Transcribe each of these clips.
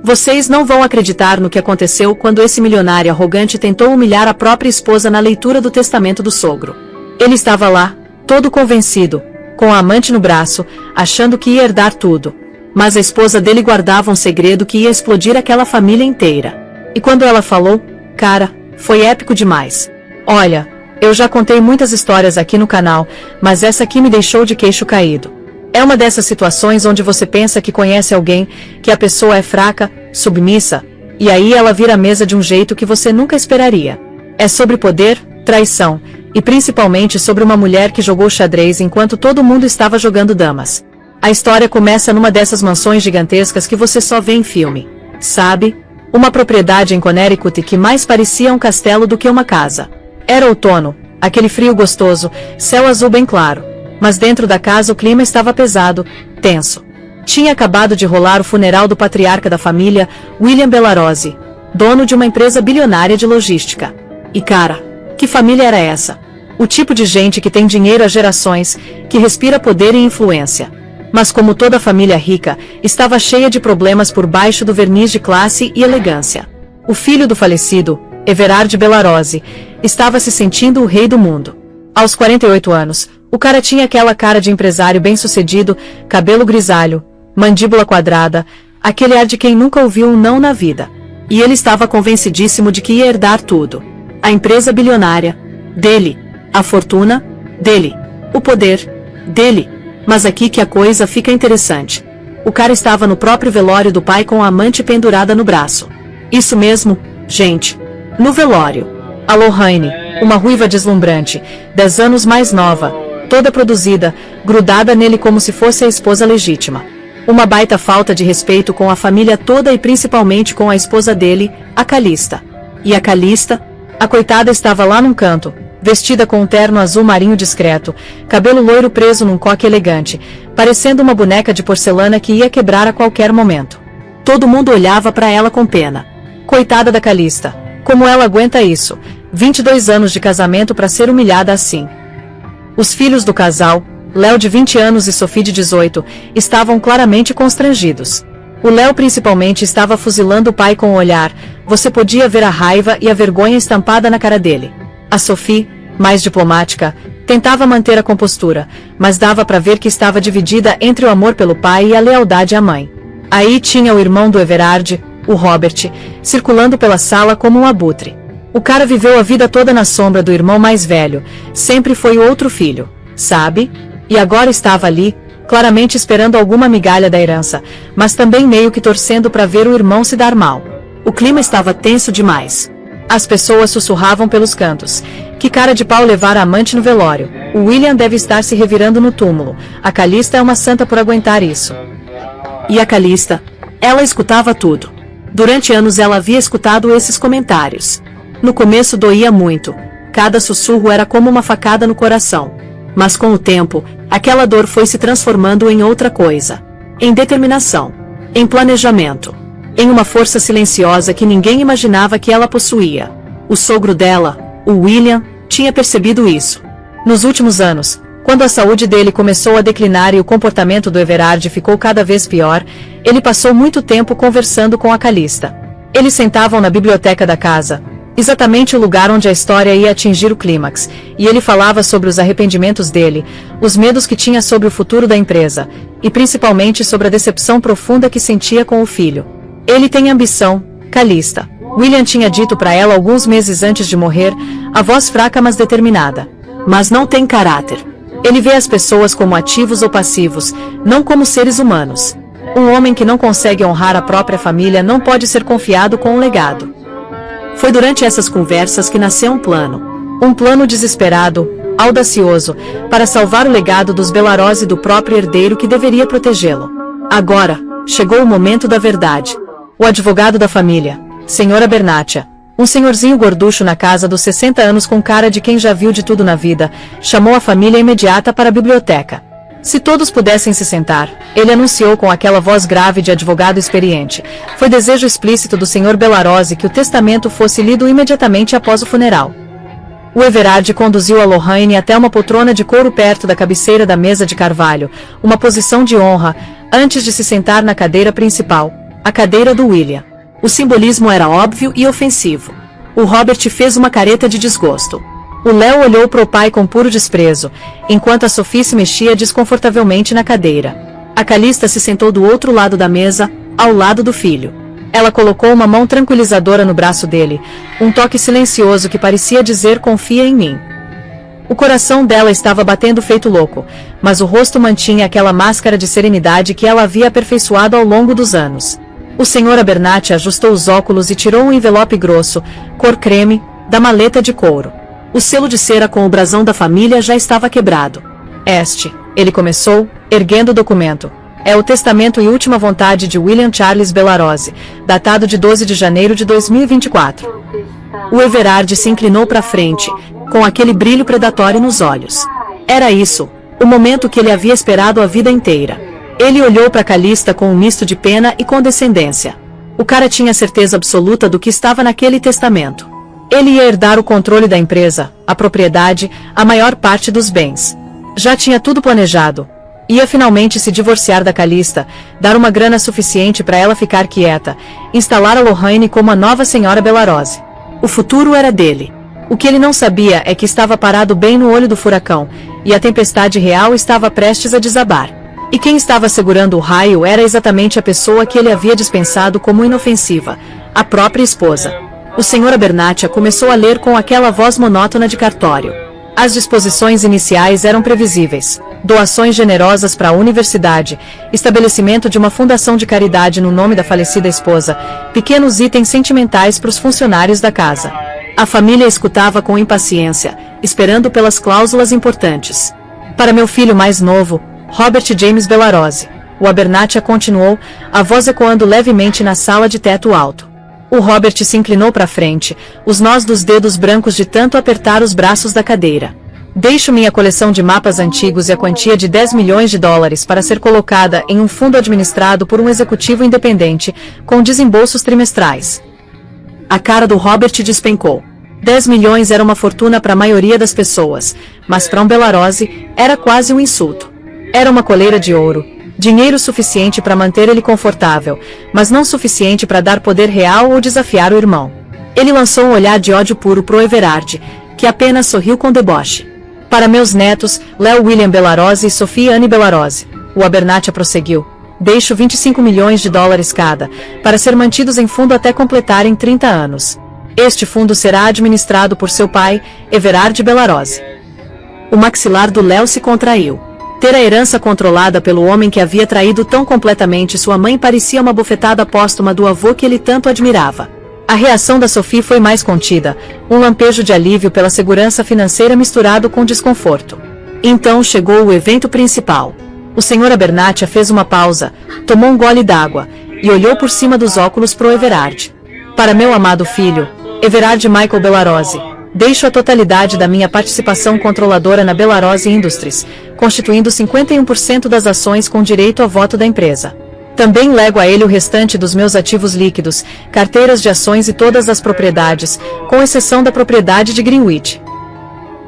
Vocês não vão acreditar no que aconteceu quando esse milionário arrogante tentou humilhar a própria esposa na leitura do testamento do sogro. Ele estava lá, todo convencido, com a amante no braço, achando que ia herdar tudo. Mas a esposa dele guardava um segredo que ia explodir aquela família inteira. E quando ela falou, cara, foi épico demais. Olha, eu já contei muitas histórias aqui no canal, mas essa aqui me deixou de queixo caído. É uma dessas situações onde você pensa que conhece alguém, que a pessoa é fraca, submissa, e aí ela vira a mesa de um jeito que você nunca esperaria. É sobre poder, traição, e principalmente sobre uma mulher que jogou xadrez enquanto todo mundo estava jogando damas. A história começa numa dessas mansões gigantescas que você só vê em filme. Sabe? Uma propriedade em Connecticut que mais parecia um castelo do que uma casa. Era outono, aquele frio gostoso, céu azul bem claro. Mas dentro da casa o clima estava pesado, tenso. Tinha acabado de rolar o funeral do patriarca da família, William Belarose, dono de uma empresa bilionária de logística. E cara, que família era essa? O tipo de gente que tem dinheiro há gerações, que respira poder e influência. Mas como toda família rica, estava cheia de problemas por baixo do verniz de classe e elegância. O filho do falecido, Everard Belarose, estava se sentindo o rei do mundo. Aos 48 anos, o cara tinha aquela cara de empresário bem-sucedido, cabelo grisalho, mandíbula quadrada, aquele ar de quem nunca ouviu um não na vida. E ele estava convencidíssimo de que ia herdar tudo. A empresa bilionária, dele. A fortuna, dele. O poder, dele. Mas aqui que a coisa fica interessante. O cara estava no próprio velório do pai com a amante pendurada no braço. Isso mesmo, gente. No velório. A Lorraine, uma ruiva deslumbrante, 10 anos mais nova, toda produzida, grudada nele como se fosse a esposa legítima. Uma baita falta de respeito com a família toda e principalmente com a esposa dele, a Calista. E a Calista? A coitada estava lá num canto, vestida com um terno azul marinho discreto, cabelo loiro preso num coque elegante, parecendo uma boneca de porcelana que ia quebrar a qualquer momento. Todo mundo olhava para ela com pena. Coitada da Calista, como ela aguenta isso? 22 anos de casamento para ser humilhada assim. Os filhos do casal, Léo de 20 anos e Sophie de 18, estavam claramente constrangidos. O Léo principalmente estava fuzilando o pai com o olhar, você podia ver a raiva e a vergonha estampada na cara dele. A Sophie, mais diplomática, tentava manter a compostura, mas dava para ver que estava dividida entre o amor pelo pai e a lealdade à mãe. Aí tinha o irmão do Everard, o Robert, circulando pela sala como um abutre. O cara viveu a vida toda na sombra do irmão mais velho, sempre foi o outro filho, sabe? E agora estava ali, claramente esperando alguma migalha da herança, mas também meio que torcendo para ver o irmão se dar mal. O clima estava tenso demais. As pessoas sussurravam pelos cantos. Que cara de pau levar a amante no velório. O William deve estar se revirando no túmulo. A Calista é uma santa por aguentar isso. E a Calista? Ela escutava tudo. Durante anos ela havia escutado esses comentários. No começo doía muito. Cada sussurro era como uma facada no coração. Mas com o tempo, aquela dor foi se transformando em outra coisa. Em determinação. Em planejamento. Em uma força silenciosa que ninguém imaginava que ela possuía. O sogro dela, o William, tinha percebido isso. Nos últimos anos, quando a saúde dele começou a declinar e o comportamento do Everard ficou cada vez pior, ele passou muito tempo conversando com a Calista. Eles sentavam na biblioteca da casa, exatamente o lugar onde a história ia atingir o clímax, e ele falava sobre os arrependimentos dele, os medos que tinha sobre o futuro da empresa, e principalmente sobre a decepção profunda que sentia com o filho. Ele tem ambição, Calista. William tinha dito para ela alguns meses antes de morrer, a voz fraca mas determinada. Mas não tem caráter. Ele vê as pessoas como ativos ou passivos, não como seres humanos. Um homem que não consegue honrar a própria família não pode ser confiado com um legado. Foi durante essas conversas que nasceu um plano. Um plano desesperado, audacioso, para salvar o legado dos Belarose e do próprio herdeiro que deveria protegê-lo. Agora, chegou o momento da verdade. O advogado da família, Sr. Abernathy, um senhorzinho gorducho na casa dos 60 anos com cara de quem já viu de tudo na vida, chamou a família imediata para a biblioteca. Se todos pudessem se sentar, ele anunciou com aquela voz grave de advogado experiente. Foi desejo explícito do Sr. Belarose que o testamento fosse lido imediatamente após o funeral. O Everard conduziu a Lorraine até uma poltrona de couro perto da cabeceira da mesa de carvalho, uma posição de honra, antes de se sentar na cadeira principal. A cadeira do William. O simbolismo era óbvio e ofensivo. O Robert fez uma careta de desgosto. O Léo olhou para o pai com puro desprezo, enquanto a Sophie se mexia desconfortavelmente na cadeira. A Calista se sentou do outro lado da mesa, ao lado do filho. Ela colocou uma mão tranquilizadora no braço dele, um toque silencioso que parecia dizer: confia em mim. O coração dela estava batendo feito louco, mas o rosto mantinha aquela máscara de serenidade que ela havia aperfeiçoado ao longo dos anos. O Sr. Abernathy ajustou os óculos e tirou um envelope grosso, cor creme, da maleta de couro. O selo de cera com o brasão da família já estava quebrado. Ele começou, erguendo o documento. É o testamento e última vontade de William Charles Bellarose, datado de 12 de janeiro de 2024. O Everard se inclinou para frente, com aquele brilho predatório nos olhos. Era isso, o momento que ele havia esperado a vida inteira. Ele olhou para Calista com um misto de pena e condescendência. O cara tinha certeza absoluta do que estava naquele testamento. Ele ia herdar o controle da empresa, a propriedade, a maior parte dos bens. Já tinha tudo planejado. Ia finalmente se divorciar da Calista, dar uma grana suficiente para ela ficar quieta, instalar a Lorraine como a nova senhora Bellarose. O futuro era dele. O que ele não sabia é que estava parado bem no olho do furacão, e a tempestade real estava prestes a desabar. E quem estava segurando o raio era exatamente a pessoa que ele havia dispensado como inofensiva, a própria esposa. O Sr. Abernathy começou a ler com aquela voz monótona de cartório. As disposições iniciais eram previsíveis. Doações generosas para a universidade, estabelecimento de uma fundação de caridade no nome da falecida esposa, pequenos itens sentimentais para os funcionários da casa. A família escutava com impaciência, esperando pelas cláusulas importantes. Para meu filho mais novo, Robert James Bellarose, o Abernathy continuou, a voz ecoando levemente na sala de teto alto. O Robert se inclinou para frente, os nós dos dedos brancos de tanto apertar os braços da cadeira. Deixo minha coleção de mapas antigos e a quantia de 10 milhões de dólares para ser colocada em um fundo administrado por um executivo independente, com desembolsos trimestrais. A cara do Robert despencou. 10 milhões era uma fortuna para a maioria das pessoas, mas para um Bellarose, era quase um insulto. Era uma coleira de ouro. Dinheiro suficiente para manter ele confortável, mas não suficiente para dar poder real ou desafiar o irmão. Ele lançou um olhar de ódio puro pro Everard, que apenas sorriu com deboche. Para meus netos, Léo William Bellarose e Sophie Anne Bellarose, o Abernathy prosseguiu. Deixo 25 milhões de dólares cada, para ser mantidos em fundo até completarem 30 anos. Este fundo será administrado por seu pai, Everard Bellarose. O maxilar do Léo se contraiu. Ter a herança controlada pelo homem que havia traído tão completamente sua mãe parecia uma bofetada póstuma do avô que ele tanto admirava. A reação da Sophie foi mais contida, um lampejo de alívio pela segurança financeira misturado com desconforto. Então chegou o evento principal. O Sr. Abernathy fez uma pausa, tomou um gole d'água, e olhou por cima dos óculos pro Everard. Para meu amado filho, Everard Michael Bellarose, deixo a totalidade da minha participação controladora na Bellarose Industries, constituindo 51% das ações com direito a voto da empresa. Também lego a ele o restante dos meus ativos líquidos, carteiras de ações e todas as propriedades, com exceção da propriedade de Greenwich.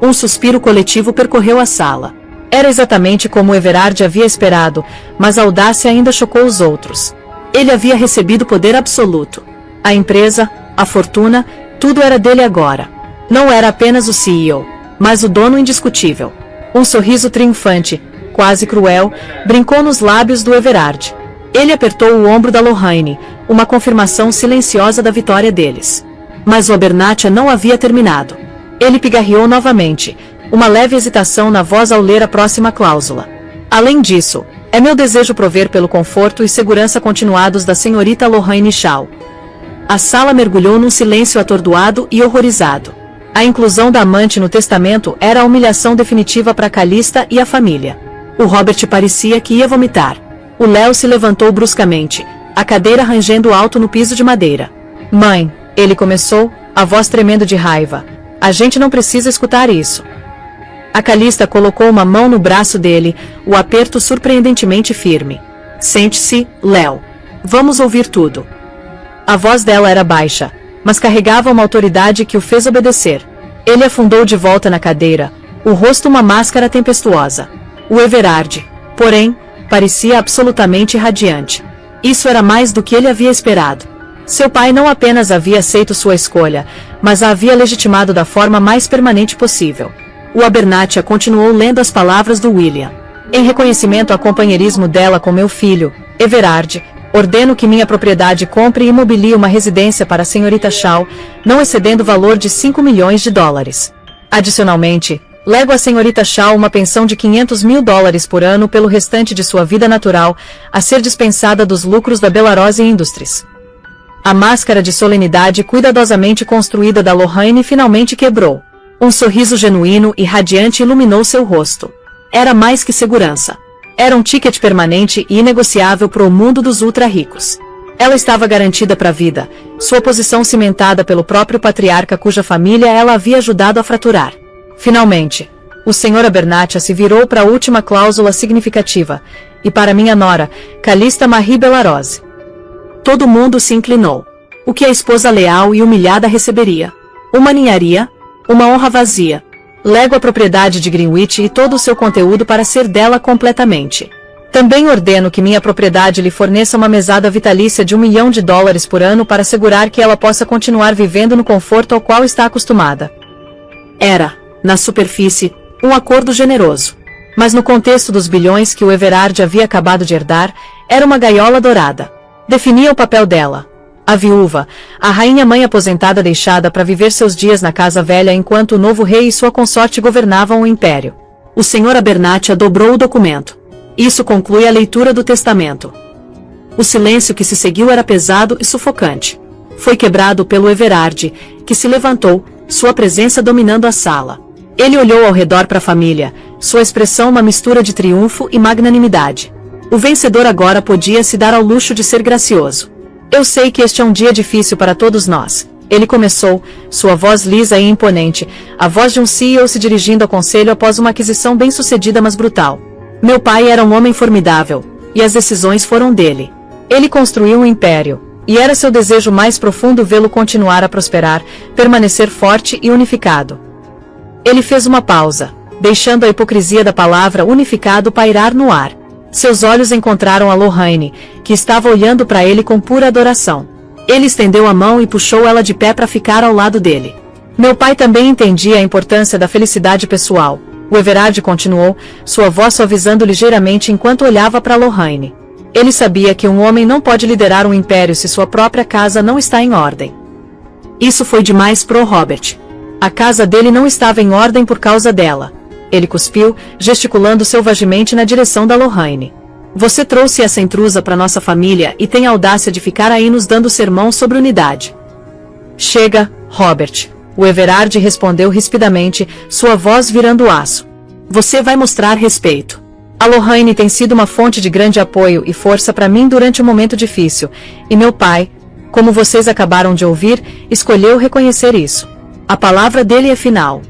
Um suspiro coletivo percorreu a sala. Era exatamente como Everard havia esperado, mas a audácia ainda chocou os outros. Ele havia recebido poder absoluto. A empresa, a fortuna, tudo era dele agora. Não era apenas o CEO, mas o dono indiscutível. Um sorriso triunfante, quase cruel, brincou nos lábios do Everard. Ele apertou o ombro da Lorraine, uma confirmação silenciosa da vitória deles. Mas o Abernathy não havia terminado. Ele pigarreou novamente, uma leve hesitação na voz ao ler a próxima cláusula. Além disso, é meu desejo prover pelo conforto e segurança continuados da senhorita Lorraine Shaw. A sala mergulhou num silêncio atordoado e horrorizado. A inclusão da amante no testamento era a humilhação definitiva para Calista e a família. O Robert parecia que ia vomitar. O Léo se levantou bruscamente, a cadeira rangendo alto no piso de madeira. Mãe, ele começou, a voz tremendo de raiva. A gente não precisa escutar isso. A Calista colocou uma mão no braço dele, o aperto surpreendentemente firme. Sente-se, Léo. Vamos ouvir tudo. A voz dela era baixa, mas carregava uma autoridade que o fez obedecer. Ele afundou de volta na cadeira, o rosto uma máscara tempestuosa. O Everard, porém, parecia absolutamente radiante. Isso era mais do que ele havia esperado. Seu pai não apenas havia aceito sua escolha, mas a havia legitimado da forma mais permanente possível. O Abernathy continuou lendo as palavras do William. Em reconhecimento ao companheirismo dela com meu filho, Everard, ordeno que minha propriedade compre e imobilie uma residência para a senhorita Shaw, não excedendo o valor de 5 milhões de dólares. Adicionalmente, lego à senhorita Shaw uma pensão de 500 mil dólares por ano pelo restante de sua vida natural, a ser dispensada dos lucros da Belarose Industries. A máscara de solenidade cuidadosamente construída da Lorraine finalmente quebrou. Um sorriso genuíno e radiante iluminou seu rosto. Era mais que segurança. Era um ticket permanente e inegociável para o mundo dos ultra-ricos. Ela estava garantida para a vida, sua posição cimentada pelo próprio patriarca cuja família ela havia ajudado a fraturar. Finalmente, o Sr. Abernathy se virou para a última cláusula significativa, e para minha nora, Calista Marie Belarose. Todo mundo se inclinou. O que a esposa leal e humilhada receberia? Uma ninharia? Uma honra vazia. Lego a propriedade de Greenwich e todo o seu conteúdo para ser dela completamente. Também ordeno que minha propriedade lhe forneça uma mesada vitalícia de $1 milhão por ano para assegurar que ela possa continuar vivendo no conforto ao qual está acostumada. Era, na superfície, um acordo generoso. Mas no contexto dos bilhões que o Everard havia acabado de herdar, era uma gaiola dourada. Definia o papel dela. A viúva, a rainha-mãe aposentada deixada para viver seus dias na casa velha enquanto o novo rei e sua consorte governavam o império. O Sr. Abernathy dobrou o documento. Isso conclui a leitura do testamento. O silêncio que se seguiu era pesado e sufocante. Foi quebrado pelo Everard, que se levantou, sua presença dominando a sala. Ele olhou ao redor para a família, sua expressão uma mistura de triunfo e magnanimidade. O vencedor agora podia se dar ao luxo de ser gracioso. Eu sei que este é um dia difícil para todos nós. Ele começou, sua voz lisa e imponente, a voz de um CEO se dirigindo ao conselho após uma aquisição bem-sucedida mas brutal. Meu pai era um homem formidável, e as decisões foram dele. Ele construiu um império, e era seu desejo mais profundo vê-lo continuar a prosperar, permanecer forte e unificado. Ele fez uma pausa, deixando a hipocrisia da palavra unificado pairar no ar. Seus olhos encontraram a Lorraine, que estava olhando para ele com pura adoração. Ele estendeu a mão e puxou ela de pé para ficar ao lado dele. Meu pai também entendia a importância da felicidade pessoal. O Everard continuou, sua voz suavizando ligeiramente enquanto olhava para Lorraine. Ele sabia que um homem não pode liderar um império se sua própria casa não está em ordem. Isso foi demais pro Robert. A casa dele não estava em ordem por causa dela. Ele cuspiu, gesticulando selvagemente na direção da Lorraine. Você trouxe essa intrusa para nossa família e tem a audácia de ficar aí nos dando sermão sobre unidade. Chega, Robert. O Everard respondeu rispidamente, sua voz virando aço. Você vai mostrar respeito. A Lorraine tem sido uma fonte de grande apoio e força para mim durante um momento difícil, e meu pai, como vocês acabaram de ouvir, escolheu reconhecer isso. A palavra dele é final.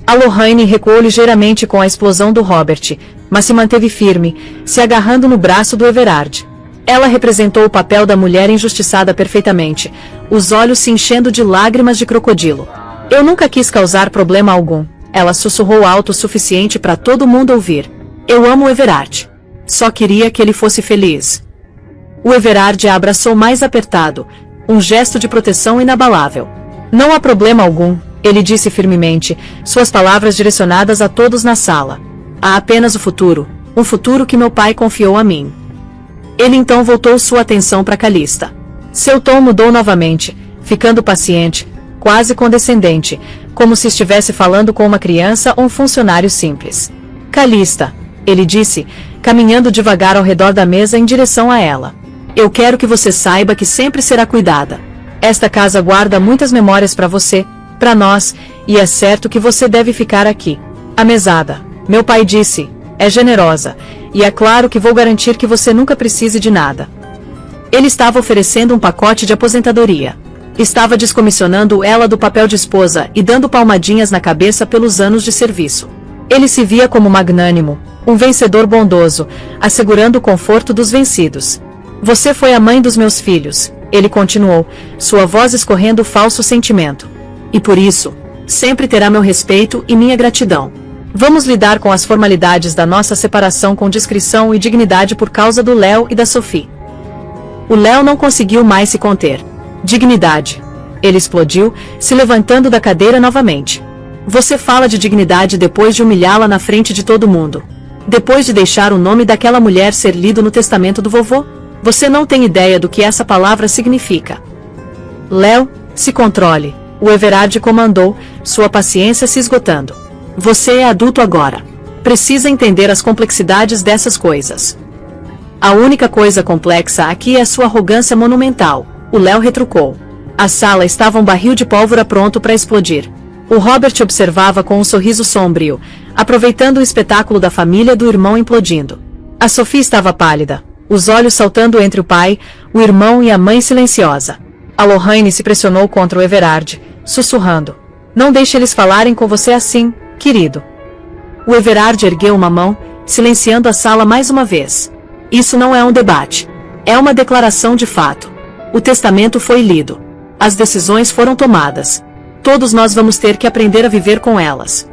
A Lorraine recuou ligeiramente com a explosão do Robert, mas se manteve firme, se agarrando no braço do Everard. Ela representou o papel da mulher injustiçada perfeitamente, os olhos se enchendo de lágrimas de crocodilo. Eu nunca quis causar problema algum, ela sussurrou alto o suficiente para todo mundo ouvir. Eu amo o Everard. Só queria que ele fosse feliz. O Everard a abraçou mais apertado, um gesto de proteção inabalável. Não há problema algum, ele disse firmemente, suas palavras direcionadas a todos na sala. Há apenas o futuro, um futuro que meu pai confiou a mim. Ele então voltou sua atenção para Calista. Seu tom mudou novamente, ficando paciente, quase condescendente, como se estivesse falando com uma criança ou um funcionário simples. Calista, ele disse, caminhando devagar ao redor da mesa em direção a ela. Eu quero que você saiba que sempre será cuidada. Esta casa guarda muitas memórias para você, para nós, e é certo que você deve ficar aqui. A mesada, meu pai disse, é generosa, e é claro que vou garantir que você nunca precise de nada. Ele estava oferecendo um pacote de aposentadoria. Estava descomissionando ela do papel de esposa e dando palmadinhas na cabeça pelos anos de serviço. Ele se via como magnânimo, um vencedor bondoso, assegurando o conforto dos vencidos. Você foi a mãe dos meus filhos, ele continuou, sua voz escorrendo falso sentimento. E por isso, sempre terá meu respeito e minha gratidão. Vamos lidar com as formalidades da nossa separação com discrição e dignidade por causa do Léo e da Sophie. O Léo não conseguiu mais se conter. Dignidade. Ele explodiu, se levantando da cadeira novamente. Você fala de dignidade depois de humilhá-la na frente de todo mundo. Depois de deixar o nome daquela mulher ser lido no testamento do vovô? Você não tem ideia do que essa palavra significa. Léo, se controle. O Everard comandou, sua paciência se esgotando. Você é adulto agora. Precisa entender as complexidades dessas coisas. A única coisa complexa aqui é sua arrogância monumental, o Léo retrucou. A sala estava um barril de pólvora pronto para explodir. O Robert observava com um sorriso sombrio, aproveitando o espetáculo da família do irmão implodindo. A Sophie estava pálida, os olhos saltando entre o pai, o irmão e a mãe silenciosa. A Lorraine se pressionou contra o Everard, sussurrando. Não deixe eles falarem com você assim, querido. O Everard ergueu uma mão, silenciando a sala mais uma vez. Isso não é um debate. É uma declaração de fato. O testamento foi lido. As decisões foram tomadas. Todos nós vamos ter que aprender a viver com elas.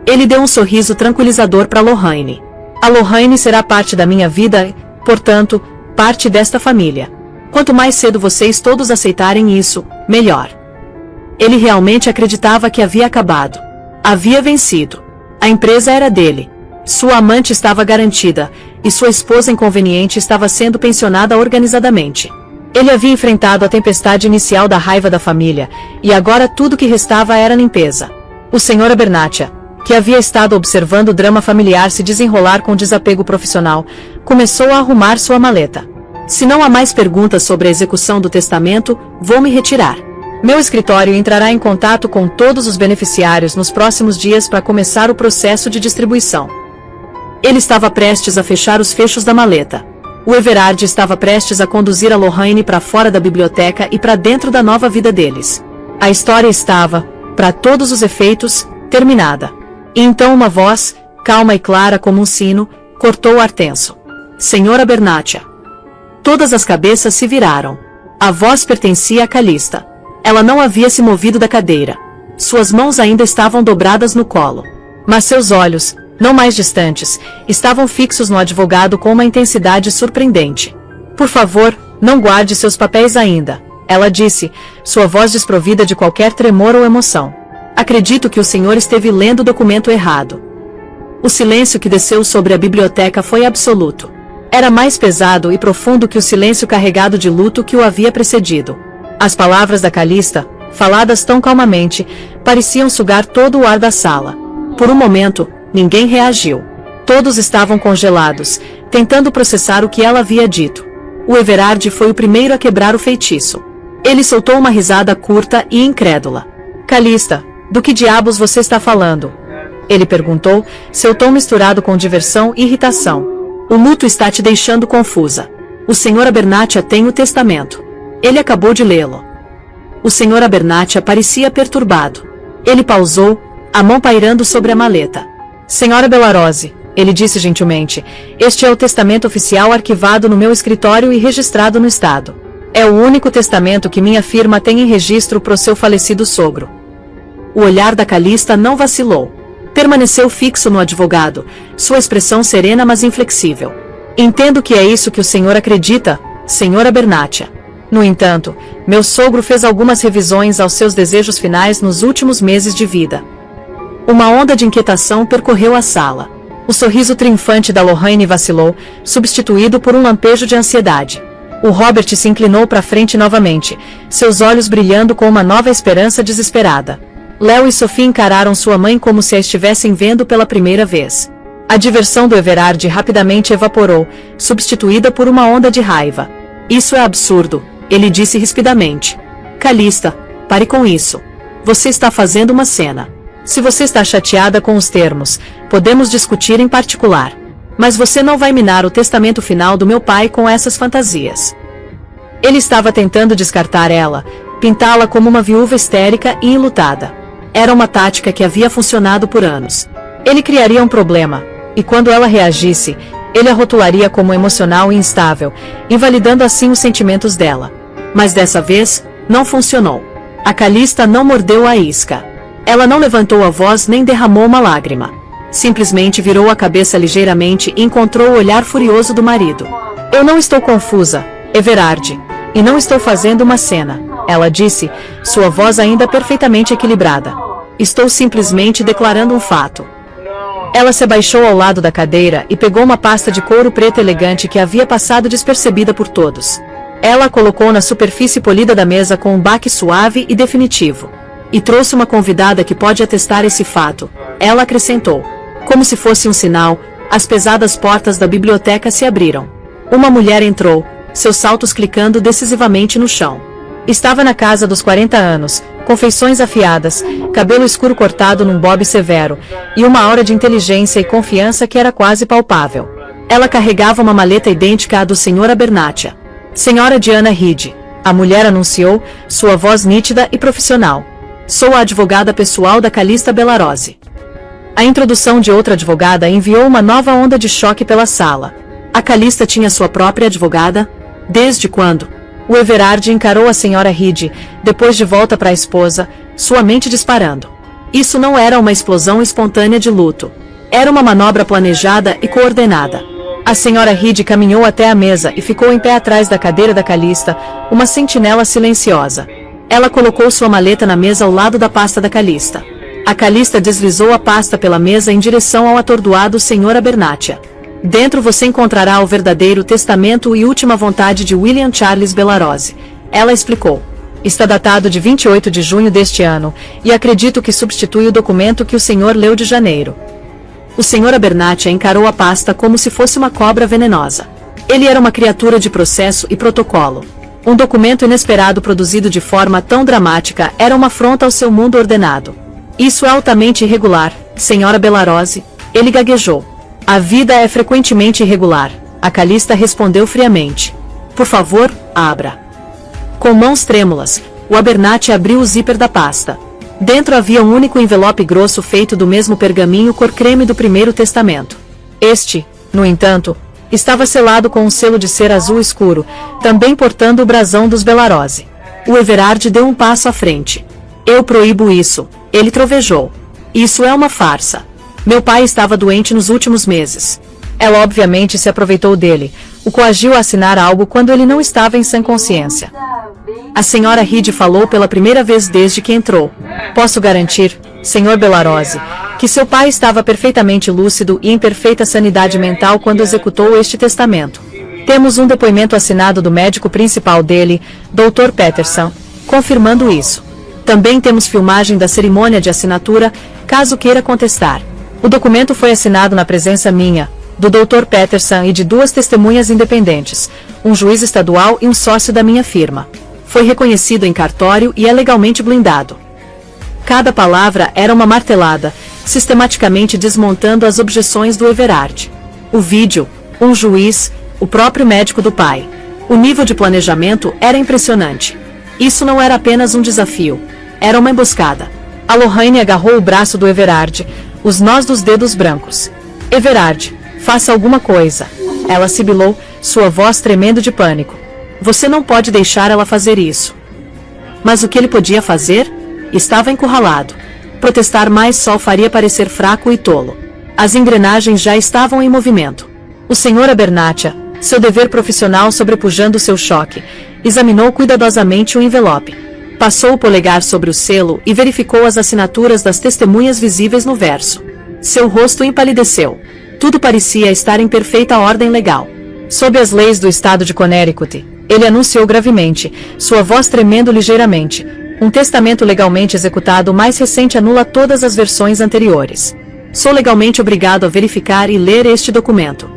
Ele deu um sorriso tranquilizador para Lorraine. A Lorraine será parte da minha vida e, portanto, parte desta família. Quanto mais cedo vocês todos aceitarem isso, melhor. Ele realmente acreditava que havia acabado. Havia vencido. A empresa era dele. Sua amante estava garantida, e sua esposa inconveniente estava sendo pensionada organizadamente. Ele havia enfrentado a tempestade inicial da raiva da família, e agora tudo que restava era limpeza. O Sr. Abernathy, que havia estado observando o drama familiar se desenrolar com desapego profissional, começou a arrumar sua maleta. Se não há mais perguntas sobre a execução do testamento, vou me retirar. Meu escritório entrará em contato com todos os beneficiários nos próximos dias para começar o processo de distribuição. Ele estava prestes a fechar os fechos da maleta. O Everard estava prestes a conduzir a Lorraine para fora da biblioteca e para dentro da nova vida deles. A história estava, para todos os efeitos, terminada. E então uma voz, calma e clara como um sino, cortou o ar tenso. Sr. Abernathy. Todas as cabeças se viraram. A voz pertencia a Calista. Ela não havia se movido da cadeira. Suas mãos ainda estavam dobradas no colo. Mas seus olhos, não mais distantes, estavam fixos no advogado com uma intensidade surpreendente. Por favor, não guarde seus papéis ainda, ela disse, sua voz desprovida de qualquer tremor ou emoção. Acredito que o senhor esteve lendo o documento errado. O silêncio que desceu sobre a biblioteca foi absoluto. Era mais pesado e profundo que o silêncio carregado de luto que o havia precedido. As palavras da Calista, faladas tão calmamente, pareciam sugar todo o ar da sala. Por um momento, ninguém reagiu. Todos estavam congelados, tentando processar o que ela havia dito. O Everard foi o primeiro a quebrar o feitiço. Ele soltou uma risada curta e incrédula. Calista, do que diabos você está falando? Ele perguntou, seu tom misturado com diversão e irritação. O luto está te deixando confusa. O Sr. Abernathy tem o testamento. Ele acabou de lê-lo. O Sr. Abernathy parecia perturbado. Ele pausou, a mão pairando sobre a maleta. Senhora Belarose, ele disse gentilmente, este é o testamento oficial arquivado no meu escritório e registrado no Estado. É o único testamento que minha firma tem em registro pro seu falecido sogro. O olhar da Calista não vacilou. Permaneceu fixo no advogado, sua expressão serena mas inflexível. Entendo que é isso que o senhor acredita, Sr. Abernathy. No entanto, meu sogro fez algumas revisões aos seus desejos finais nos últimos meses de vida. Uma onda de inquietação percorreu a sala. O sorriso triunfante da Lorraine vacilou, substituído por um lampejo de ansiedade. O Robert se inclinou para frente novamente, seus olhos brilhando com uma nova esperança desesperada. Léo e Sophie encararam sua mãe como se a estivessem vendo pela primeira vez. A diversão do Everard rapidamente evaporou, substituída por uma onda de raiva. Isso é absurdo, ele disse rispidamente. Calista, pare com isso. Você está fazendo uma cena. Se você está chateada com os termos, podemos discutir em particular. Mas você não vai minar o testamento final do meu pai com essas fantasias. Ele estava tentando descartar ela, pintá-la como uma viúva histérica e enlutada. Era uma tática que havia funcionado por anos. Ele criaria um problema, e quando ela reagisse, ele a rotularia como emocional e instável, invalidando assim os sentimentos dela. Mas dessa vez, não funcionou. A Calista não mordeu a isca. Ela não levantou a voz nem derramou uma lágrima. Simplesmente virou a cabeça ligeiramente e encontrou o olhar furioso do marido. Eu não estou confusa, Everard. E não estou fazendo uma cena, ela disse, sua voz ainda perfeitamente equilibrada. Estou simplesmente declarando um fato. Ela se abaixou ao lado da cadeira e pegou uma pasta de couro preto elegante que havia passado despercebida por todos. Ela a colocou na superfície polida da mesa com um baque suave e definitivo. E trouxe uma convidada que pode atestar esse fato, ela acrescentou. Como se fosse um sinal, as pesadas portas da biblioteca se abriram. Uma mulher entrou, seus saltos clicando decisivamente no chão. Estava na casa dos 40 anos, com feições afiadas, cabelo escuro cortado num bob severo, e uma aura de inteligência e confiança que era quase palpável. Ela carregava uma maleta idêntica à do Sr. Abernathy. Senhora Diana Reed, a mulher anunciou, sua voz nítida e profissional. Sou a advogada pessoal da Calista Bellarose. A introdução de outra advogada enviou uma nova onda de choque pela sala. A Calista tinha sua própria advogada? Desde quando? O Everard encarou a Sra. Reed, depois de volta para a esposa, sua mente disparando. Isso não era uma explosão espontânea de luto. Era uma manobra planejada e coordenada. A Sra. Reed caminhou até a mesa e ficou em pé atrás da cadeira da Calista, uma sentinela silenciosa. Ela colocou sua maleta na mesa ao lado da pasta da Calista. A Calista deslizou a pasta pela mesa em direção ao atordoado Sr. Abernathy. Dentro você encontrará o verdadeiro testamento e última vontade de William Charles Bellarose. Ela explicou. Está datado de 28 de junho deste ano, e acredito que substitui o documento que o senhor leu de janeiro. O Sr. Abernathy encarou a pasta como se fosse uma cobra venenosa. Ele era uma criatura de processo e protocolo. Um documento inesperado produzido de forma tão dramática era uma afronta ao seu mundo ordenado. Isso é altamente irregular, Sra. Bellarose, ele gaguejou. A vida é frequentemente irregular, a Calista respondeu friamente. Por favor, abra. Com mãos trêmulas, o Abernathy abriu o zíper da pasta. Dentro havia um único envelope grosso feito do mesmo pergaminho cor creme do primeiro testamento. Este, no entanto, estava selado com um selo de cera azul escuro, também portando o brasão dos Bellarose. O Everard deu um passo à frente. Eu proíbo isso, ele trovejou. Isso é uma farsa. Meu pai estava doente nos últimos meses. Ela obviamente se aproveitou dele, o coagiu a assinar algo quando ele não estava em sã consciência. A Sra. Reed falou pela primeira vez desde que entrou. Posso garantir, Sr. Bellarose, que seu pai estava perfeitamente lúcido e em perfeita sanidade mental quando executou este testamento. Temos um depoimento assinado do médico principal dele, Dr. Peterson, confirmando isso. Também temos filmagem da cerimônia de assinatura, caso queira contestar. O documento foi assinado na presença minha, do Dr. Peterson e de duas testemunhas independentes, um juiz estadual e um sócio da minha firma. Foi reconhecido em cartório e é legalmente blindado. Cada palavra era uma martelada, sistematicamente desmontando as objeções do Everard. O vídeo, um juiz, o próprio médico do pai. O nível de planejamento era impressionante. Isso não era apenas um desafio, era uma emboscada. A Lorraine agarrou o braço do Everard, os nós dos dedos brancos. Everard, faça alguma coisa. Ela sibilou, sua voz tremendo de pânico. Você não pode deixar ela fazer isso. Mas o que ele podia fazer? Estava encurralado. Protestar mais só o faria parecer fraco e tolo. As engrenagens já estavam em movimento. O Sr. Abernathy, seu dever profissional sobrepujando seu choque, examinou cuidadosamente o envelope. Passou o polegar sobre o selo e verificou as assinaturas das testemunhas visíveis no verso. Seu rosto empalideceu. Tudo parecia estar em perfeita ordem legal. Sob as leis do estado de Connecticut, ele anunciou gravemente, sua voz tremendo ligeiramente, um testamento legalmente executado mais recente anula todas as versões anteriores. Sou legalmente obrigado a verificar e ler este documento.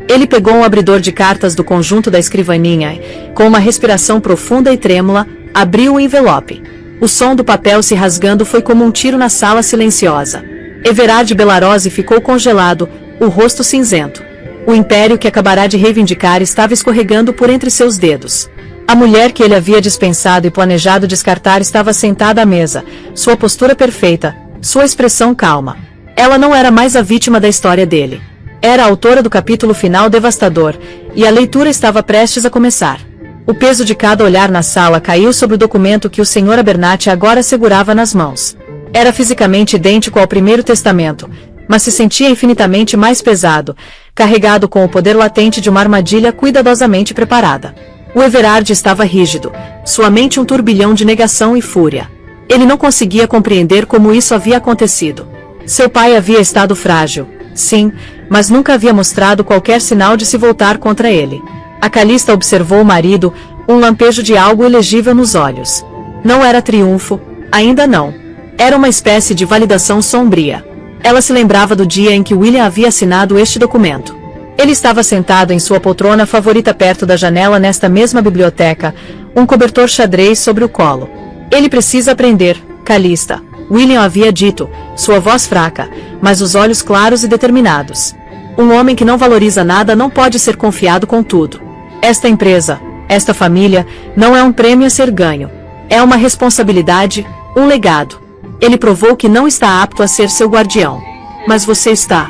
Ele pegou um abridor de cartas do conjunto da escrivaninha e, com uma respiração profunda e trêmula, abriu o envelope. O som do papel se rasgando foi como um tiro na sala silenciosa. Everard Bellarose ficou congelado, o rosto cinzento. O império que acabará de reivindicar estava escorregando por entre seus dedos. A mulher que ele havia dispensado e planejado descartar estava sentada à mesa, sua postura perfeita, sua expressão calma. Ela não era mais a vítima da história dele. Era a autora do capítulo final devastador, e a leitura estava prestes a começar. O peso de cada olhar na sala caiu sobre o documento que o Sr. Abernathy agora segurava nas mãos. Era fisicamente idêntico ao primeiro testamento, mas se sentia infinitamente mais pesado, carregado com o poder latente de uma armadilha cuidadosamente preparada. O Everard estava rígido, sua mente um turbilhão de negação e fúria. Ele não conseguia compreender como isso havia acontecido. Seu pai havia estado frágil, sim, mas nunca havia mostrado qualquer sinal de se voltar contra ele. A Calista observou o marido, um lampejo de algo ilegível nos olhos. Não era triunfo, ainda não. Era uma espécie de validação sombria. Ela se lembrava do dia em que William havia assinado este documento. Ele estava sentado em sua poltrona favorita perto da janela nesta mesma biblioteca, um cobertor xadrez sobre o colo. Ele precisa aprender, Calista, William havia dito, sua voz fraca, mas os olhos claros e determinados. Um homem que não valoriza nada não pode ser confiado com tudo. Esta empresa, esta família, não é um prêmio a ser ganho. É uma responsabilidade, um legado. Ele provou que não está apto a ser seu guardião. Mas você está.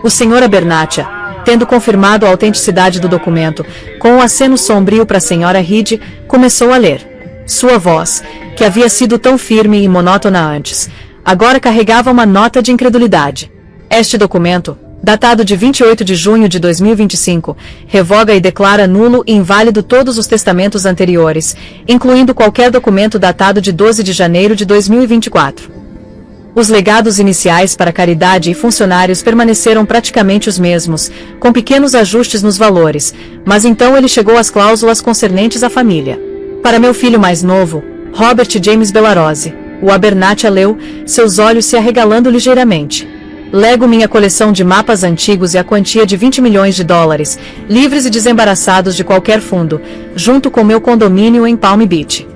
O Sr. Abernathy, tendo confirmado a autenticidade do documento, com um aceno sombrio para a Sra. Reed, começou a ler. Sua voz, que havia sido tão firme e monótona antes, agora carregava uma nota de incredulidade. Este documento, datado de 28 de junho de 2025, revoga e declara nulo e inválido todos os testamentos anteriores, incluindo qualquer documento datado de 12 de janeiro de 2024. Os legados iniciais para caridade e funcionários permaneceram praticamente os mesmos, com pequenos ajustes nos valores, mas então ele chegou às cláusulas concernentes à família. Para meu filho mais novo, Robert James Bellarose, o Abernathy leu, seus olhos se arregalando ligeiramente. Lego minha coleção de mapas antigos e a quantia de 20 milhões de dólares, livres e desembaraçados de qualquer fundo, junto com meu condomínio em Palm Beach.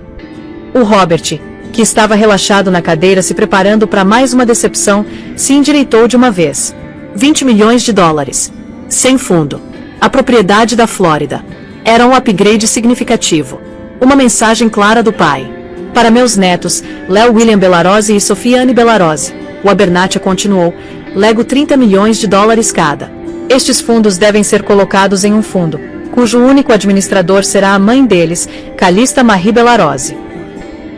O Robert, que estava relaxado na cadeira se preparando para mais uma decepção, se endireitou de uma vez. 20 milhões de dólares. Sem fundo. A propriedade da Flórida. Era um upgrade significativo. Uma mensagem clara do pai. Para meus netos, Léo William Bellarose e Sophia Anne Bellarose, o Abernathy continuou, lego 30 milhões de dólares cada. Estes fundos devem ser colocados em um fundo, cujo único administrador será a mãe deles, Calista Marie Bellarose.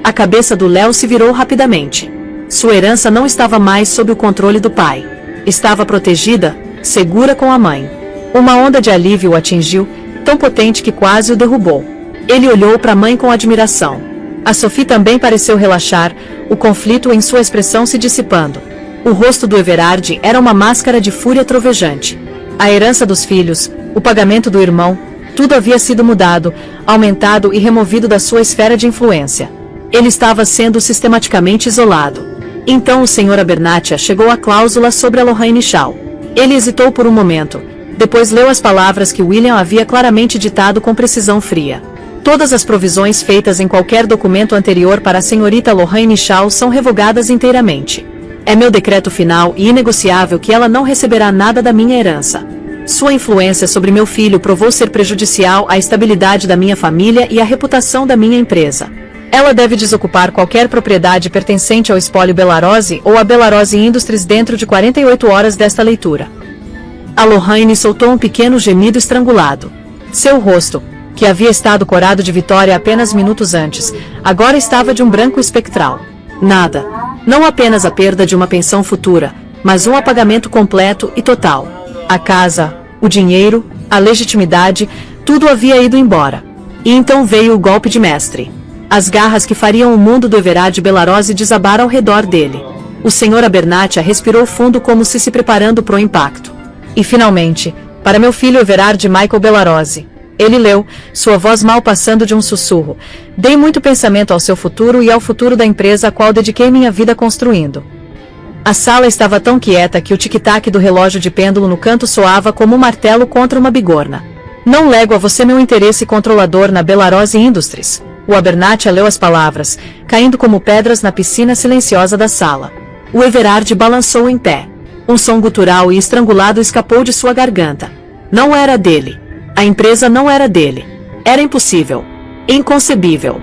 A cabeça do Léo se virou rapidamente. Sua herança não estava mais sob o controle do pai. Estava protegida, segura com a mãe. Uma onda de alívio o atingiu, tão potente que quase o derrubou. Ele olhou para a mãe com admiração. A Sophie também pareceu relaxar, o conflito em sua expressão se dissipando. O rosto do Everard era uma máscara de fúria trovejante. A herança dos filhos, o pagamento do irmão, tudo havia sido mudado, aumentado e removido da sua esfera de influência. Ele estava sendo sistematicamente isolado. Então o Sr. Abernathy chegou à cláusula sobre a Lorraine Shaw. Ele hesitou por um momento, depois leu as palavras que William havia claramente ditado com precisão fria. Todas as provisões feitas em qualquer documento anterior para a senhorita Lorraine Shaw são revogadas inteiramente. É meu decreto final e inegociável que ela não receberá nada da minha herança. Sua influência sobre meu filho provou ser prejudicial à estabilidade da minha família e à reputação da minha empresa. Ela deve desocupar qualquer propriedade pertencente ao espólio Bellarose ou a Bellarose Industries dentro de 48 horas desta leitura. A Lorraine soltou um pequeno gemido estrangulado. Seu rosto, que havia estado corado de vitória apenas minutos antes, agora estava de um branco espectral. Nada. Não apenas a perda de uma pensão futura, mas um apagamento completo e total. A casa, o dinheiro, a legitimidade, tudo havia ido embora. E então veio o golpe de mestre. As garras que fariam o mundo do Everard Bellarose desabar ao redor dele. O Sr. Abernathy respirou fundo como se preparando para o impacto. E finalmente, para meu filho Everard Michael Bellarose. Ele leu, sua voz mal passando de um sussurro. Dei muito pensamento ao seu futuro e ao futuro da empresa a qual dediquei minha vida construindo. A sala estava tão quieta que o tic-tac do relógio de pêndulo no canto soava como um martelo contra uma bigorna. Não lego a você meu interesse controlador na Bellarose Industries. O Abernathy leu as palavras, caindo como pedras na piscina silenciosa da sala. O Everard balançou em pé. Um som gutural e estrangulado escapou de sua garganta. Não era dele. A empresa não era dele. Era impossível. Inconcebível.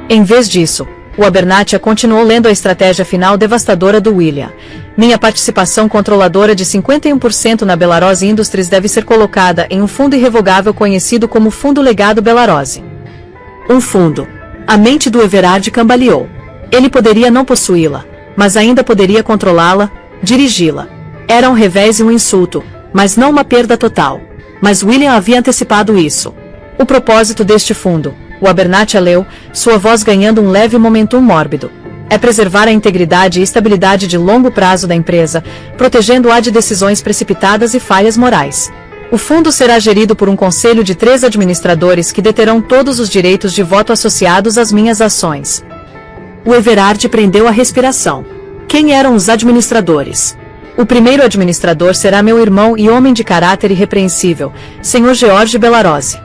Em vez disso, o Abernathy continuou lendo a estratégia final devastadora do William. Minha participação controladora de 51% na Bellarose Industries deve ser colocada em um fundo irrevogável conhecido como Fundo Legado Bellarose. Um fundo. A mente do Everard cambaleou. Ele poderia não possuí-la, mas ainda poderia controlá-la, dirigi-la. Era um revés e um insulto, Mas não uma perda total. Mas William havia antecipado isso. O propósito deste fundo, o Abernathy leu, sua voz ganhando um leve momentum mórbido, é preservar a integridade e estabilidade de longo prazo da empresa, protegendo-a de decisões precipitadas e falhas morais. O fundo será gerido por um conselho de 3 administradores que deterão todos os direitos de voto associados às minhas ações. O Everard prendeu a respiração. Quem eram os administradores? O primeiro administrador será meu irmão e homem de caráter irrepreensível, Sr. George Bellarose.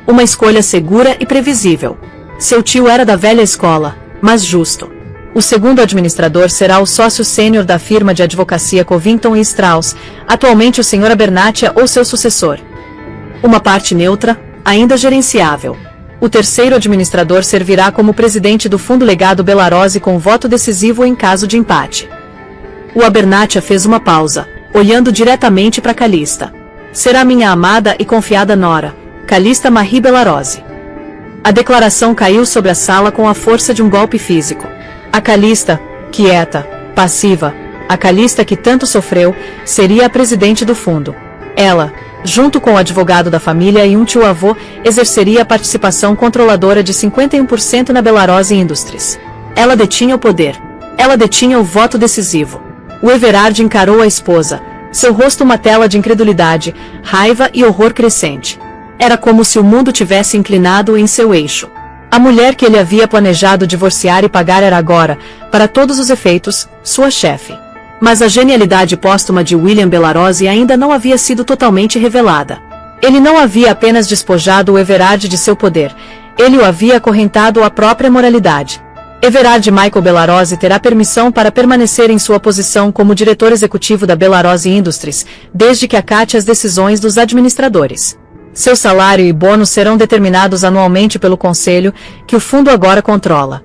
Uma escolha segura e previsível. Seu tio era da velha escola, mas justo. O segundo administrador será o sócio sênior da firma de advocacia Covington e Strauss, atualmente o Sr. Abernathy ou seu sucessor. Uma parte neutra, ainda gerenciável. O terceiro administrador servirá como presidente do fundo legado Bellarose com voto decisivo em caso de empate. O Abernathy fez uma pausa, olhando diretamente para Calista. Será minha amada e confiada nora, Calista Marie Bellarose. A declaração caiu sobre a sala com a força de um golpe físico. A Calista, quieta, passiva, a Calista que tanto sofreu, seria a presidente do fundo. Ela, junto com o advogado da família e um tio-avô, exerceria a participação controladora de 51% na Bellarose Industries. Ela detinha o poder. Ela detinha o voto decisivo. O Everard encarou a esposa, seu rosto uma tela de incredulidade, raiva e horror crescente. Era como se o mundo tivesse inclinado em seu eixo. A mulher que ele havia planejado divorciar e pagar era agora, para todos os efeitos, sua chefe. Mas a genialidade póstuma de William Bellarose ainda não havia sido totalmente revelada. Ele não havia apenas despojado o Everard de seu poder, ele o havia acorrentado à própria moralidade. Everard Michael Bellarose terá permissão para permanecer em sua posição como diretor executivo da Bellarose Industries, desde que acate as decisões dos administradores. Seu salário e bônus serão determinados anualmente pelo conselho, que o fundo agora controla.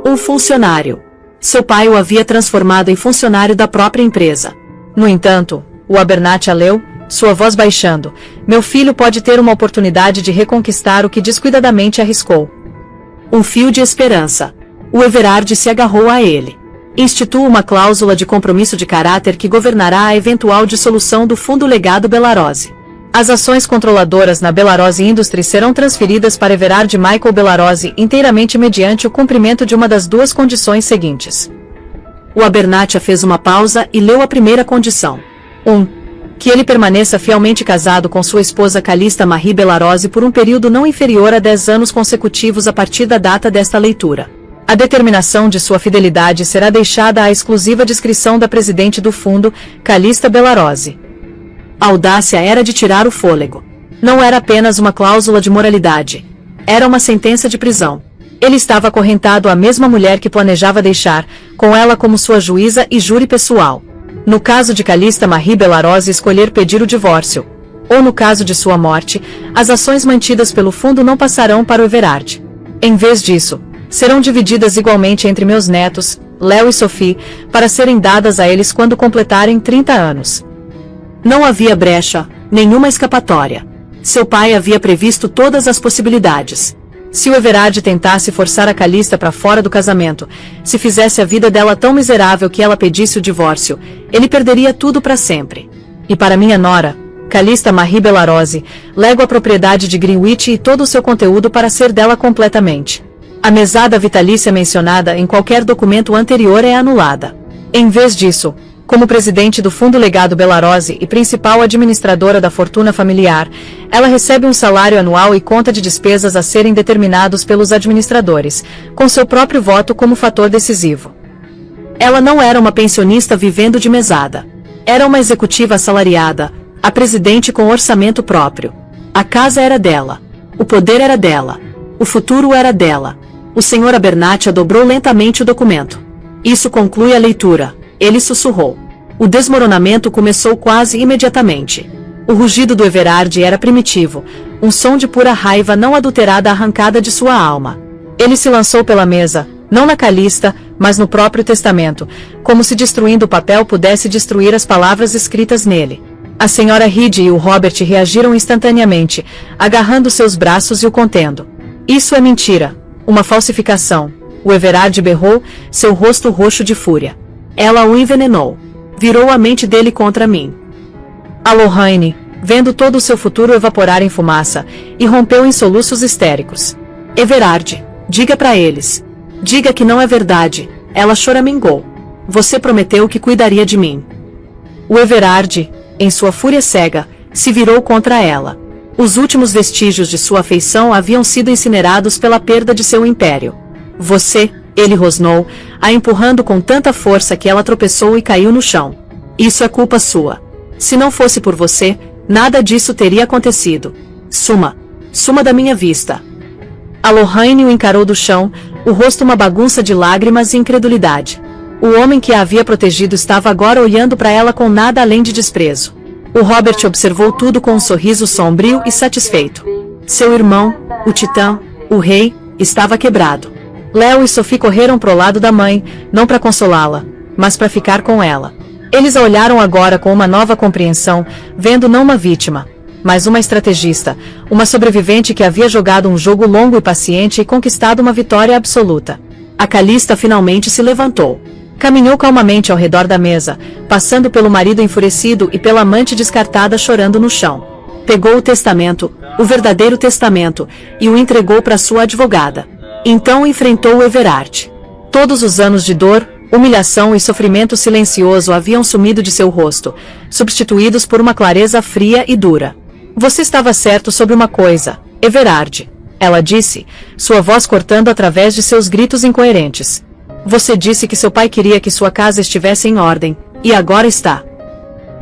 Um funcionário. Seu pai o havia transformado em funcionário da própria empresa. No entanto, o Abernathy leu, sua voz baixando, meu filho pode ter uma oportunidade de reconquistar o que descuidadamente arriscou. Um fio de esperança. O Everard se agarrou a ele. Institua uma cláusula de compromisso de caráter que governará a eventual dissolução do fundo legado Bellarose. As ações controladoras na Bellarose Industries serão transferidas para Everard Michael Bellarose inteiramente mediante o cumprimento de uma das duas condições seguintes. O Abernathy fez uma pausa e leu a primeira condição. 1. Que ele permaneça fielmente casado com sua esposa Calista Marie Bellarose por um período não inferior a 10 anos consecutivos a partir da data desta leitura. A determinação de sua fidelidade será deixada à exclusiva discrição da presidente do fundo, Calista Bellarose. A audácia era de tirar o fôlego. Não era apenas uma cláusula de moralidade. Era uma sentença de prisão. Ele estava acorrentado à mesma mulher que planejava deixar, com ela como sua juíza e júri pessoal. No caso de Calista Marie Bellarose escolher pedir o divórcio, ou no caso de sua morte, as ações mantidas pelo fundo não passarão para o Everard. Em vez disso, serão divididas igualmente entre meus netos, Léo e Sophie, para serem dadas a eles quando completarem 30 anos. Não havia brecha, nenhuma escapatória. Seu pai havia previsto todas as possibilidades. Se o Everard tentasse forçar a Calista para fora do casamento, se fizesse a vida dela tão miserável que ela pedisse o divórcio, ele perderia tudo para sempre. E para minha nora, Calista Marie Bellarose, lego a propriedade de Greenwich e todo o seu conteúdo para ser dela completamente. A mesada vitalícia mencionada em qualquer documento anterior é anulada. Em vez disso, como presidente do Fundo Legado Bellarose e principal administradora da fortuna familiar, ela recebe um salário anual e conta de despesas a serem determinados pelos administradores, com seu próprio voto como fator decisivo. Ela não era uma pensionista vivendo de mesada. Era uma executiva assalariada, a presidente com orçamento próprio. A casa era dela. O poder era dela. O futuro era dela. O Sr. Abernathy dobrou lentamente o documento. Isso conclui a leitura. Ele sussurrou. O desmoronamento começou quase imediatamente. O rugido do Everard era primitivo, um som de pura raiva não adulterada arrancada de sua alma. Ele se lançou pela mesa, não na Calista, mas no próprio testamento, como se destruindo o papel pudesse destruir as palavras escritas nele. A senhora Reed e o Robert reagiram instantaneamente, agarrando seus braços e o contendo. Isso é mentira, uma falsificação. O Everard berrou, seu rosto roxo de fúria. Ela o envenenou. Virou a mente dele contra mim. A Lorraine, vendo todo o seu futuro evaporar em fumaça, irrompeu em soluços histéricos. Everard, diga para eles. Diga que não é verdade, ela choramingou. Você prometeu que cuidaria de mim. O Everard, em sua fúria cega, se virou contra ela. Os últimos vestígios de sua afeição haviam sido incinerados pela perda de seu império. Você, ele rosnou, a empurrando com tanta força que ela tropeçou e caiu no chão. Isso é culpa sua. Se não fosse por você, nada disso teria acontecido. Suma. Suma da minha vista. A Lorraine o encarou do chão, o rosto uma bagunça de lágrimas e incredulidade. O homem que a havia protegido estava agora olhando para ela com nada além de desprezo. O Robert observou tudo com um sorriso sombrio e satisfeito. Seu irmão, o Titã, o rei, estava quebrado. Léo e Sophie correram pro lado da mãe, não para consolá-la, mas para ficar com ela. Eles a olharam agora com uma nova compreensão, vendo não uma vítima, mas uma estrategista, uma sobrevivente que havia jogado um jogo longo e paciente e conquistado uma vitória absoluta. A Calista finalmente se levantou. Caminhou calmamente ao redor da mesa, passando pelo marido enfurecido e pela amante descartada chorando no chão. Pegou o testamento, o verdadeiro testamento, e o entregou para sua advogada. Então enfrentou Everard. Todos os anos de dor, humilhação e sofrimento silencioso haviam sumido de seu rosto, substituídos por uma clareza fria e dura. Você estava certo sobre uma coisa, Everard, ela disse, sua voz cortando através de seus gritos incoerentes. Você disse que seu pai queria que sua casa estivesse em ordem, e agora está.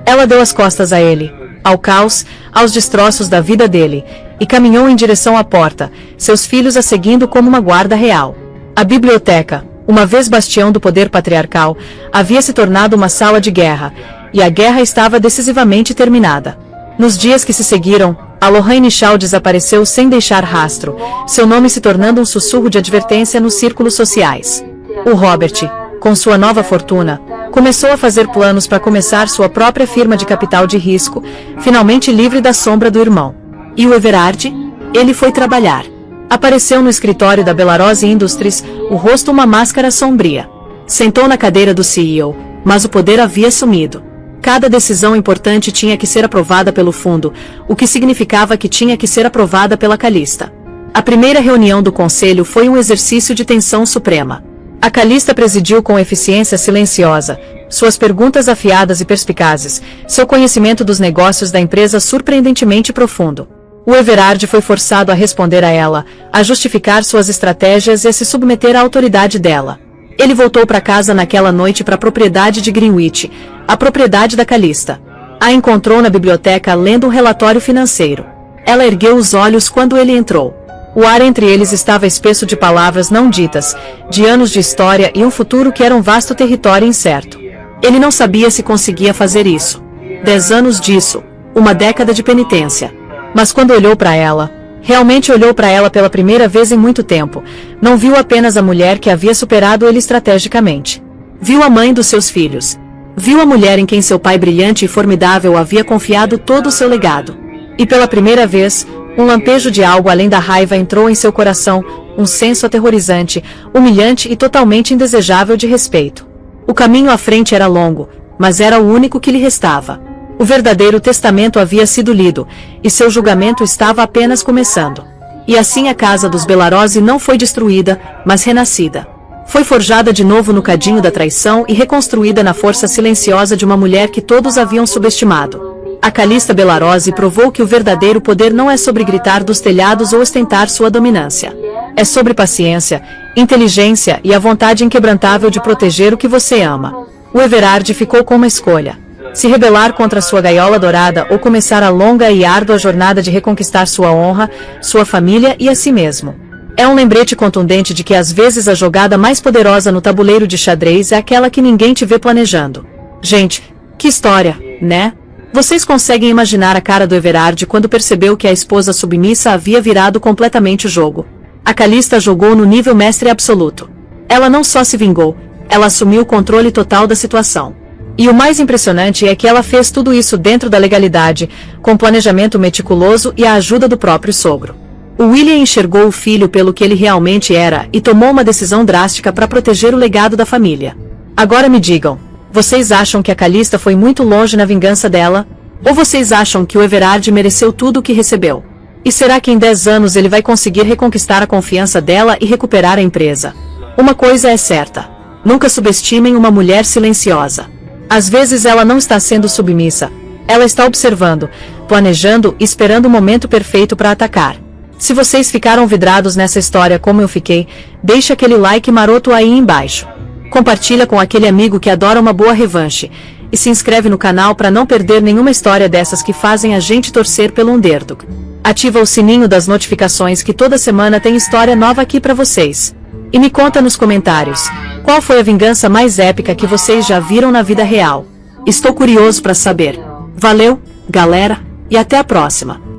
Ela deu as costas a ele, ao caos, aos destroços da vida dele, e caminhou em direção à porta, seus filhos a seguindo como uma guarda real. A biblioteca, uma vez bastião do poder patriarcal, havia se tornado uma sala de guerra, e a guerra estava decisivamente terminada. Nos dias que se seguiram, a Lorraine Shaw desapareceu sem deixar rastro, seu nome se tornando um sussurro de advertência nos círculos sociais. O Robert, com sua nova fortuna, começou a fazer planos para começar sua própria firma de capital de risco, finalmente livre da sombra do irmão. E o Everard? Ele foi trabalhar. Apareceu no escritório da Belarose Industries, o rosto uma máscara sombria. Sentou na cadeira do CEO, mas o poder havia sumido. Cada decisão importante tinha que ser aprovada pelo fundo, o que significava que tinha que ser aprovada pela Calista. A primeira reunião do conselho foi um exercício de tensão suprema. A Calista presidiu com eficiência silenciosa, suas perguntas afiadas e perspicazes, seu conhecimento dos negócios da empresa surpreendentemente profundo. O Everard foi forçado a responder a ela, a justificar suas estratégias e a se submeter à autoridade dela. Ele voltou para casa naquela noite para a propriedade de Greenwich, a propriedade da Calista. A encontrou na biblioteca lendo um relatório financeiro. Ela ergueu os olhos quando ele entrou. O ar entre eles estava espesso de palavras não ditas, de anos de história e um futuro que era um vasto território incerto. Ele não sabia se conseguia fazer isso. 10 anos disso, uma década de penitência. Mas quando olhou para ela, realmente olhou para ela pela primeira vez em muito tempo, não viu apenas a mulher que havia superado ele estrategicamente. Viu a mãe dos seus filhos. Viu a mulher em quem seu pai brilhante e formidável havia confiado todo o seu legado. E pela primeira vez, um lampejo de algo além da raiva entrou em seu coração, um senso aterrorizante, humilhante e totalmente indesejável de respeito. O caminho à frente era longo, mas era o único que lhe restava. O verdadeiro testamento havia sido lido, e seu julgamento estava apenas começando. E assim a casa dos Belarose não foi destruída, mas renascida. Foi forjada de novo no cadinho da traição e reconstruída na força silenciosa de uma mulher que todos haviam subestimado. A Calista Belarose provou que o verdadeiro poder não é sobre gritar dos telhados ou ostentar sua dominância. É sobre paciência, inteligência e a vontade inquebrantável de proteger o que você ama. O Everard ficou com uma escolha. Se rebelar contra sua gaiola dourada ou começar a longa e árdua jornada de reconquistar sua honra, sua família e a si mesmo. É um lembrete contundente de que às vezes a jogada mais poderosa no tabuleiro de xadrez é aquela que ninguém te vê planejando. Gente, que história, né? Vocês conseguem imaginar a cara do Everard quando percebeu que a esposa submissa havia virado completamente o jogo. A Calista jogou no nível mestre absoluto. Ela não só se vingou, ela assumiu o controle total da situação. E o mais impressionante é que ela fez tudo isso dentro da legalidade, com planejamento meticuloso e a ajuda do próprio sogro. O William enxergou o filho pelo que ele realmente era e tomou uma decisão drástica para proteger o legado da família. Agora me digam, vocês acham que a Calista foi muito longe na vingança dela? Ou vocês acham que o Everard mereceu tudo o que recebeu? E será que em 10 anos ele vai conseguir reconquistar a confiança dela e recuperar a empresa? Uma coisa é certa: nunca subestimem uma mulher silenciosa. Às vezes ela não está sendo submissa. Ela está observando, planejando e esperando o momento perfeito para atacar. Se vocês ficaram vidrados nessa história como eu fiquei, deixe aquele like maroto aí embaixo. Compartilha com aquele amigo que adora uma boa revanche. E se inscreve no canal para não perder nenhuma história dessas que fazem a gente torcer pelo underdog. Ativa o sininho das notificações que toda semana tem história nova aqui para vocês. E me conta nos comentários, qual foi a vingança mais épica que vocês já viram na vida real? Estou curioso para saber. Valeu, galera, e até a próxima!